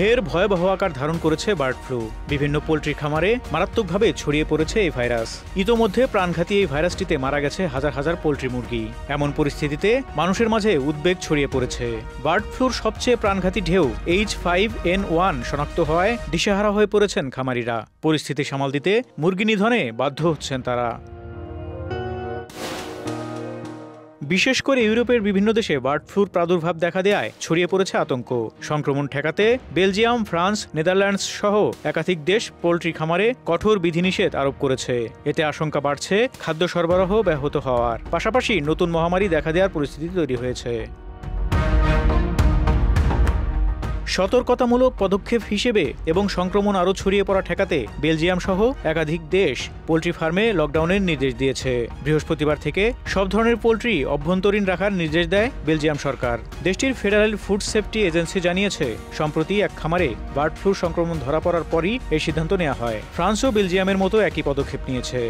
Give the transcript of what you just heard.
ফের ভয়াবহ আকার ধারণ করেছে বার্ড ফ্লু। বিভিন্ন পোল্ট্রি খামারে মারাত্মকভাবে ছড়িয়ে পড়েছে এই ভাইরাস। ইতোমধ্যে প্রাণঘাতী এই ভাইরাসটিতে মারা গেছে হাজার হাজার পোল্ট্রি মুরগি। এমন পরিস্থিতিতে মানুষের মাঝে উদ্বেগ ছড়িয়ে পড়েছে। বার্ড ফ্লুর সবচেয়ে প্রাণঘাতী ঢেউ H5N1 শনাক্ত হওয়ায় দিশেহারা হয়ে পড়েছেন খামারিরা। পরিস্থিতি সামাল দিতে মুরগি নিধনে বাধ্য হচ্ছেন তারা। বিশেষ করে ইউরোপের বিভিন্ন দেশে বার্ড ফ্লুর প্রাদুর্ভাব দেখা দেয়ায় ছড়িয়ে পড়েছে আতঙ্ক। সংক্রমণ ঠেকাতে বেলজিয়াম, ফ্রান্স, নেদারল্যান্ডস সহ একাধিক দেশ পোল্ট্রি খামারে কঠোর বিধিনিষেধ আরোপ করেছে। এতে আশঙ্কা বাড়ছে খাদ্য সরবরাহ ব্যাহত হওয়ার পাশাপাশি নতুন মহামারী দেখা দেওয়ার পরিস্থিতি তৈরি হয়েছে। সতর্কতামূলক পদক্ষেপ হিসেবে এবং সংক্রমণ আরও ছড়িয়ে পড়া ঠেকাতে বেলজিয়াম সহ একাধিক দেশ পোল্ট্রি ফার্মে লকডাউনের নির্দেশ দিয়েছে। বৃহস্পতিবার থেকে সব ধরনের পোল্ট্রি অভ্যন্তরীণ রাখার নির্দেশ দেয় বেলজিয়াম সরকার। দেশটির ফেডারেল ফুড সেফটি এজেন্সি জানিয়েছে, সম্প্রতি এক খামারে বার্ড ফ্লু সংক্রমণ ধরা পড়ার পরই এই সিদ্ধান্ত নেওয়া হয়। ফ্রান্সও বেলজিয়ামের মতো একই পদক্ষেপ নিয়েছে।